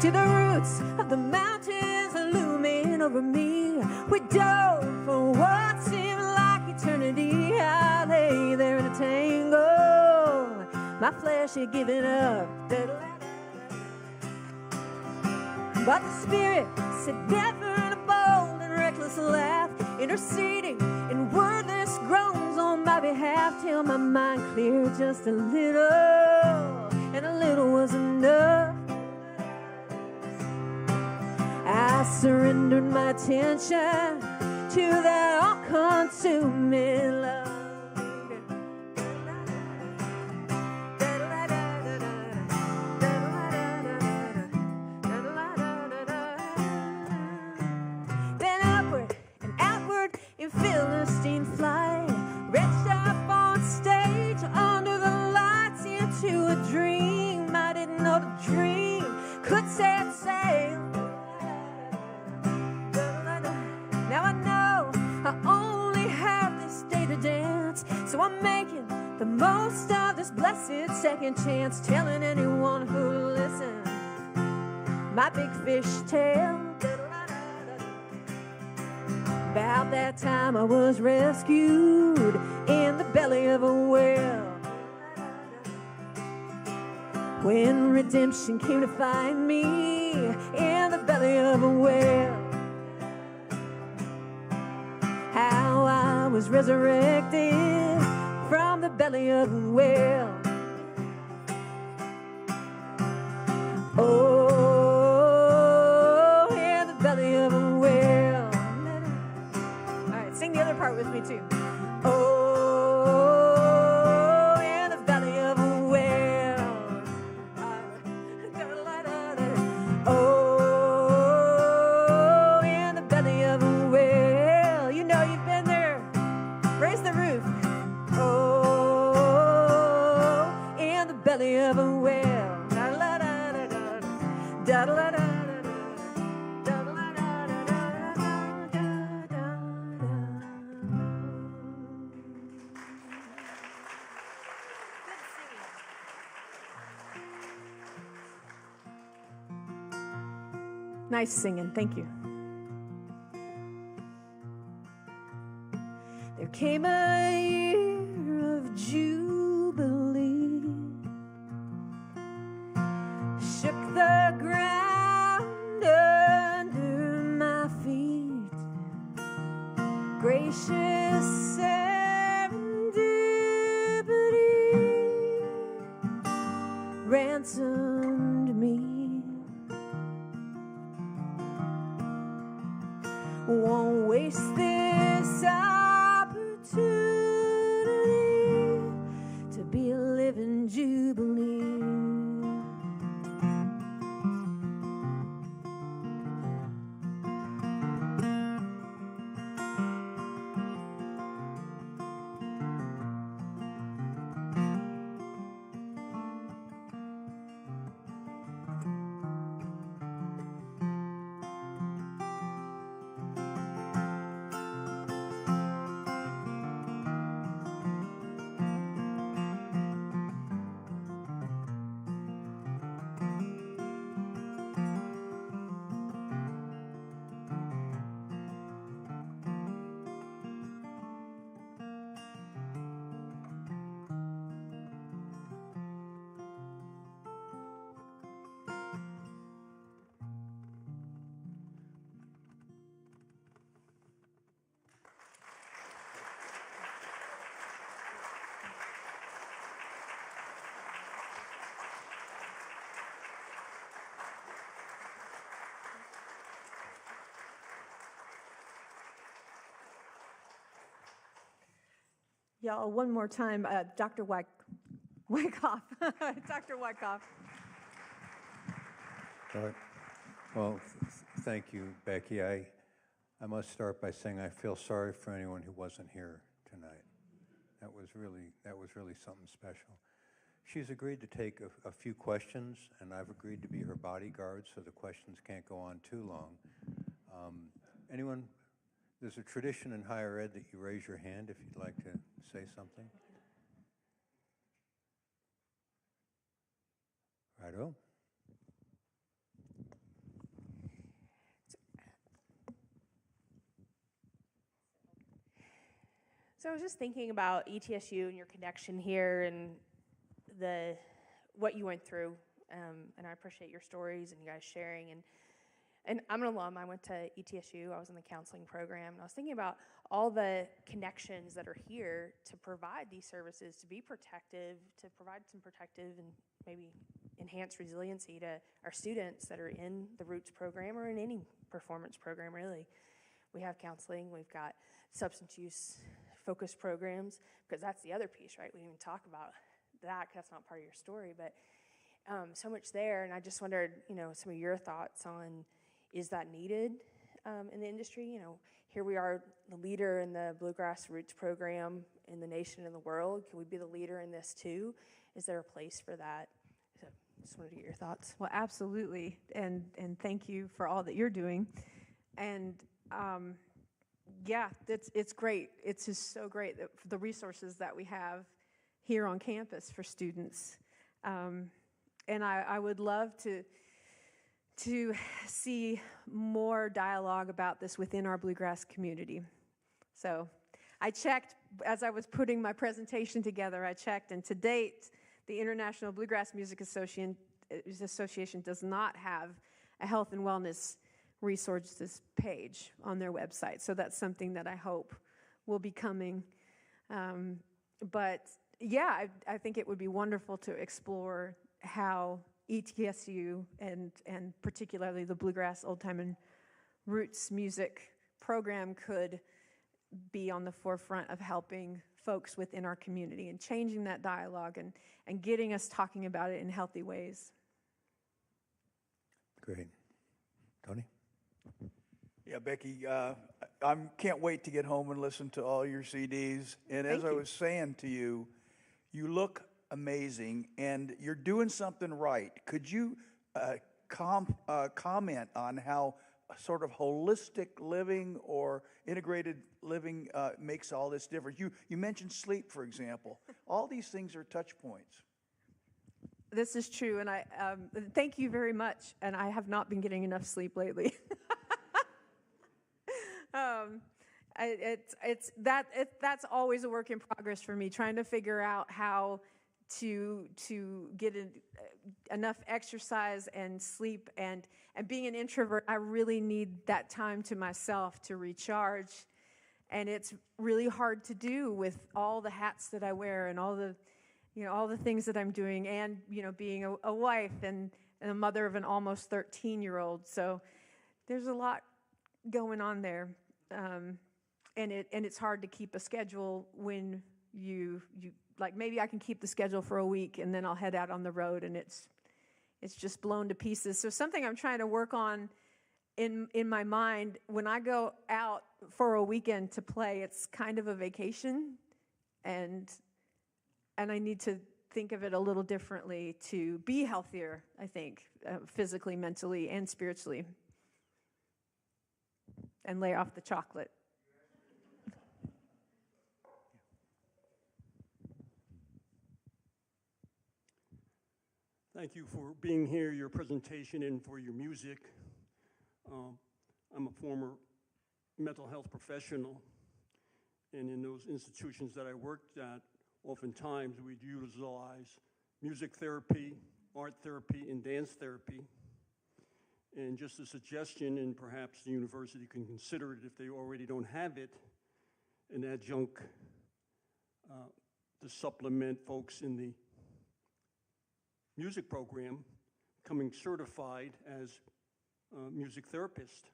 To the roots of the mountains looming over me, we dove for what seemed like eternity. I lay there in a tangle, my flesh had given up. But the Spirit said never, in a bold and reckless laugh, interceding in wordless groans on my behalf, till my mind cleared just a little, and a little was enough. I surrendered my attention to that all-consuming love. Then upward and outward in Philistine flight, reached up on stage under the lights into a dream. I didn't know the dream could set sail. Now I know I only have this day to dance, so I'm making the most of this blessed second chance, telling anyone who'll listen my big fish tale. About that time I was rescued in the belly of a whale, when redemption came to find me in the belly of a whale. was resurrected from the belly of a whale. Oh, in the belly of a whale. All right, sing the other part with me too. Oh, in the belly of a whale. Oh, in the belly of a whale. You know you've been there. Raise the roof. Oh, in the belly of a whale. Nice singing, thank you. There came a year of jubilee, shook the ground under my feet. Gracious serendipity ransomed me. Won't waste this opportunity to be a living jubilee. Y'all, one more time, Dr. Wyckoff. Dr. Wyckoff. All right. Well, thank you, Becky. I must start by saying I feel sorry for anyone who wasn't here tonight. That was really something special. She's agreed to take a few questions, and I've agreed to be her bodyguard, so the questions can't go on too long. Anyone? There's a tradition in higher ed that you raise your hand if you'd like to say something. Righto. So I was just thinking about ETSU and your connection here and what you went through, and I appreciate your stories and you guys sharing. And I'm an alum. I went to ETSU. I was in the counseling program, and I was thinking about all the connections that are here to provide these services, to be protective, to provide some protective and maybe enhanced resiliency to our students that are in the Roots program or in any performance program, really. We have counseling. We've got substance use focused programs, because that's the other piece, right? We didn't even talk about that because that's not part of your story, but so much there. And I just wondered, some of your thoughts on, is that needed in the industry? Here we are, the leader in the Bluegrass Roots program in the nation and the world. Can we be the leader in this too? Is there a place for that? So just wanted to get your thoughts. Well, absolutely, and thank you for all that you're doing. And yeah, it's great. It's just so great that the resources that we have here on campus for students. And I would love to see more dialogue about this within our Bluegrass community. So I checked, as I was putting my presentation together, and to date, the International Bluegrass Music Association does not have a health and wellness resources page on their website. So that's something that I hope will be coming. But yeah, I think it would be wonderful to explore how ETSU and particularly the Bluegrass Old Time and Roots music program could be on the forefront of helping folks within our community and changing that dialogue and getting us talking about it in healthy ways. Great. Tony? Yeah, Becky, I can't wait to get home and listen to all your CDs. And as I was saying to you, you look amazing and you're doing something right. Could you comment on how sort of holistic living or integrated living makes all this difference? You mentioned sleep, for example. All these things are touch points. This is true, and I thank you very much. And I have not been getting enough sleep lately. That's always a work in progress for me, trying to figure out how to get enough exercise and sleep. And being an introvert, I really need that time to myself to recharge. And it's really hard to do with all the hats that I wear and all the things that I'm doing, and being a wife and a mother of an almost 13-year-old. So there's a lot going on there, and it's hard to keep a schedule when you like. Maybe I can keep the schedule for a week and then I'll head out on the road and it's just blown to pieces. So something I'm trying to work on in my mind when I go out for a weekend to play, it's kind of a vacation, and I need to think of it a little differently to be healthier, I think, physically, mentally, and spiritually, and lay off the chocolate. Thank you for being here, your presentation, and for your music. I'm a former mental health professional, and in those institutions that I worked at, oftentimes we'd utilize music therapy, art therapy, and dance therapy. And just a suggestion, and perhaps the university can consider it if they already don't have it, an adjunct to supplement folks in the music program becoming certified as music therapist.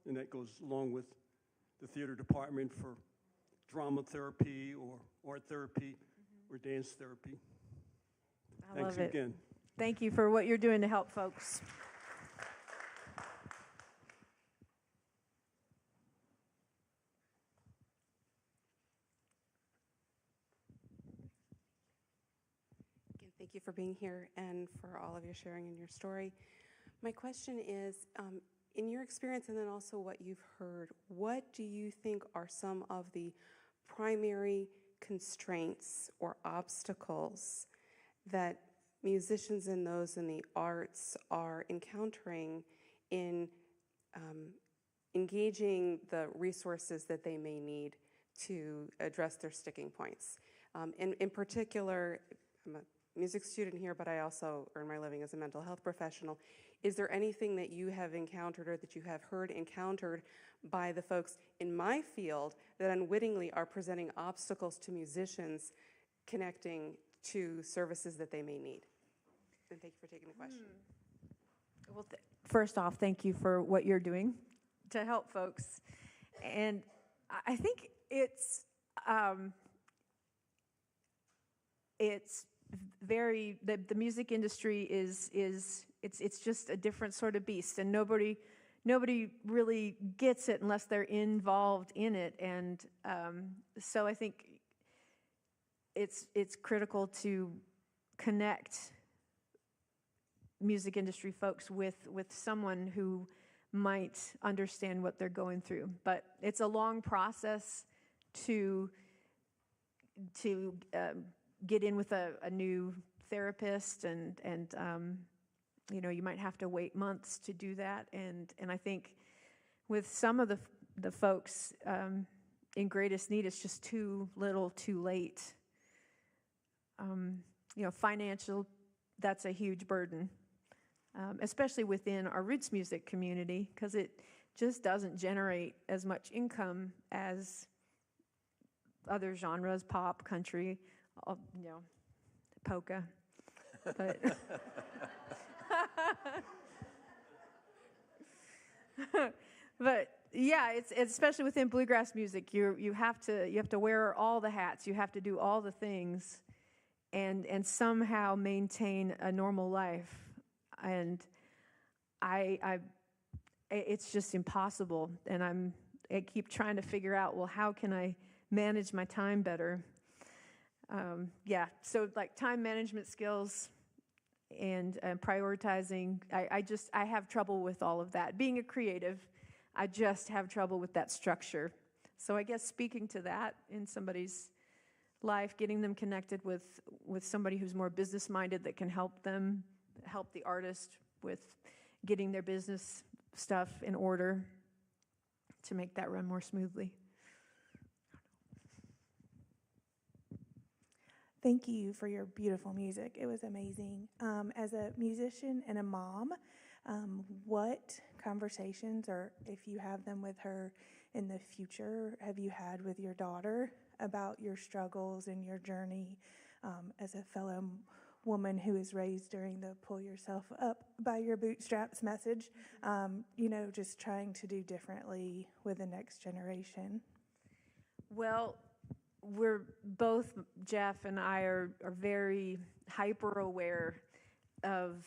And that goes along with the theater department for drama therapy or art therapy or dance therapy. I love Thanks it. again. Thank you for what you're doing to help folks. Again, thank you for being here and for all of your sharing in your story. My question is, in your experience and then also what you've heard, what do you think are some of the primary constraints or obstacles that musicians and those in the arts are encountering in engaging the resources that they may need to address their sticking points? In particular, I'm a music student here, but I also earn my living as a mental health professional. Is there anything that you have encountered or that you have heard encountered by the folks in my field that unwittingly are presenting obstacles to musicians connecting to services that they may need? And thank you for taking the question. Well, first off, thank you for what you're doing to help folks. And I think it's very, the music industry it's just a different sort of beast, and nobody really gets it unless they're involved in it. And so I think it's critical to connect music industry folks with someone who might understand what they're going through. But it's a long process to get in with a new therapist, and you might have to wait months to do that. And I think with some of the folks in greatest need, it's just too little, too late. Financial, that's a huge burden, especially within our roots music community, because it just doesn't generate as much income as other genres, pop, country, polka. But but yeah, it's especially within bluegrass music. You have to wear all the hats. You have to do all the things, and somehow maintain a normal life. And it's just impossible. And I keep trying to figure out, well, how can I manage my time better? So like time management skills and prioritizing. I have trouble with all of that. Being a creative, I just have trouble with that structure. So I guess speaking to that in somebody's life, getting them connected with somebody who's more business-minded that can help the artist with getting their business stuff in order to make that run more smoothly. Thank you for your beautiful music. It was amazing. As a musician and a mom, what conversations, or if you have them with her in the future, have you had with your daughter about your struggles and your journey as a fellow woman who is raised during the pull yourself up by your bootstraps message, just trying to do differently with the next generation? Well, we're both, Jeff and I are very hyper aware of,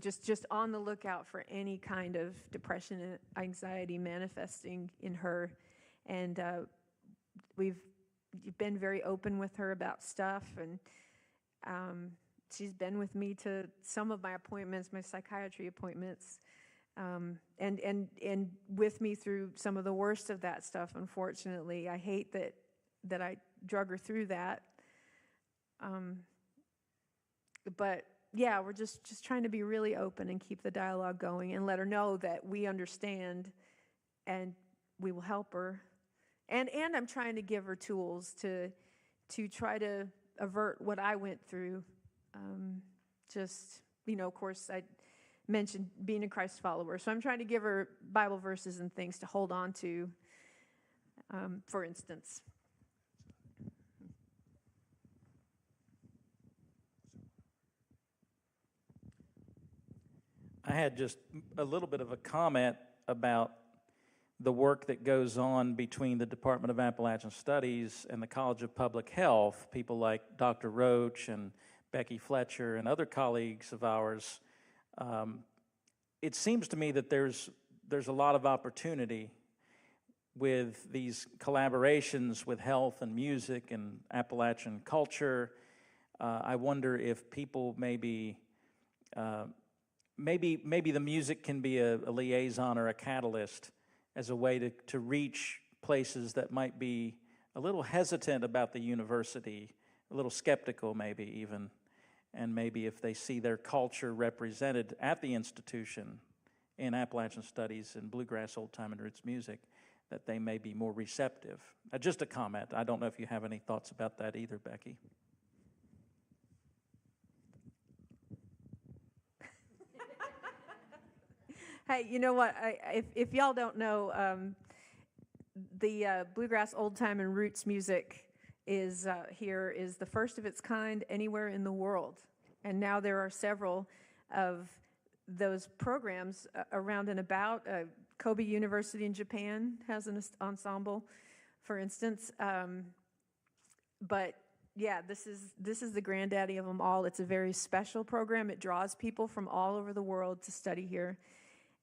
just on the lookout for any kind of depression and anxiety manifesting in her. And we've been very open with her about stuff, and she's been with me to some of my appointments, my psychiatry appointments, and with me through some of the worst of that stuff, unfortunately. I hate that I drug her through that. But yeah, we're just trying to be really open and keep the dialogue going and let her know that we understand and we will help her. And I'm trying to give her tools to try to avert what I went through. Of course, I mentioned being a Christ follower. So I'm trying to give her Bible verses and things to hold on to, for instance. I had just a little bit of a comment about the work that goes on between the Department of Appalachian Studies and the College of Public Health. People like Dr. Roach and Becky Fletcher and other colleagues of ours. It seems to me that there's a lot of opportunity with these collaborations with health and music and Appalachian culture. I wonder if people maybe the music can be a liaison or a catalyst as a way to reach places that might be a little hesitant about the university, a little skeptical maybe even, and maybe if they see their culture represented at the institution in Appalachian Studies and bluegrass, old time, and roots music, that they may be more receptive. Just a comment. I don't know if you have any thoughts about that either, Becky. Hey, you know what? If y'all don't know, the bluegrass, old time, and roots music is the first of its kind anywhere in the world, and now there are several of those programs around and about. Kobe University in Japan has an ensemble, for instance. But yeah, this is the granddaddy of them all. It's a very special program. It draws people from all over the world to study here.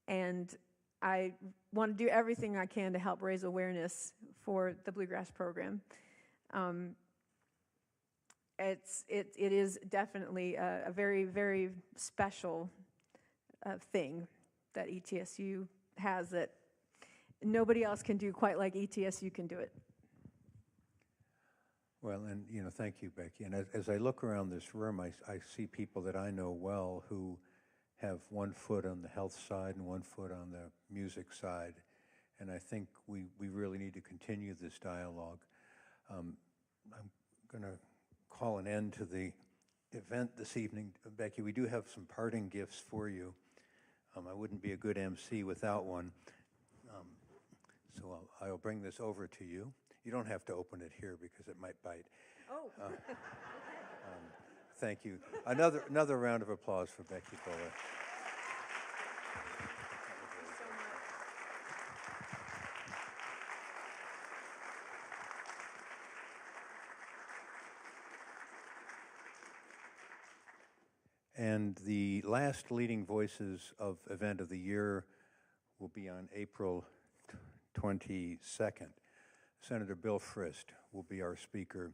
And I want to do everything I can to help raise awareness for the bluegrass program. It is definitely a very, very special thing that ETSU has that nobody else can do quite like ETSU can do it. Well, and thank you, Becky. And as I look around this room, I see people that I know well who have one foot on the health side and one foot on the music side. And I think we really need to continue this dialogue. I'm going to call an end to the event this evening. Becky, we do have some parting gifts for you. I wouldn't be a good MC without one. So I'll bring this over to you. You don't have to open it here because it might bite. Oh. Thank you. Another round of applause for Becky Buller. And the last Leading Voices of Event of the Year will be on April 22nd. Senator Bill Frist will be our speaker.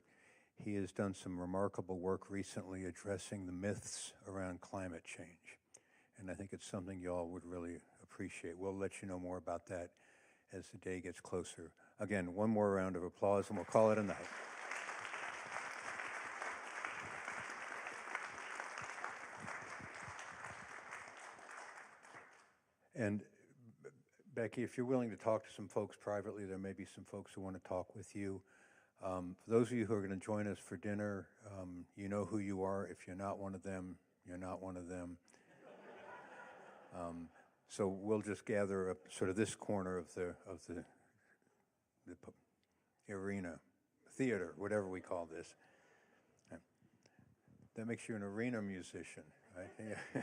He has done some remarkable work recently addressing the myths around climate change. And I think it's something y'all would really appreciate. We'll let you know more about that as the day gets closer. Again, one more round of applause and we'll call it a night. And Becky, if you're willing to talk to some folks privately, there may be some folks who want to talk with you. For those of you who are going to join us for dinner, you know who you are. If you're not one of them, you're not one of them. So we'll just gather up sort of this corner of the arena, theater, whatever we call this. That makes you an arena musician, right? Yeah.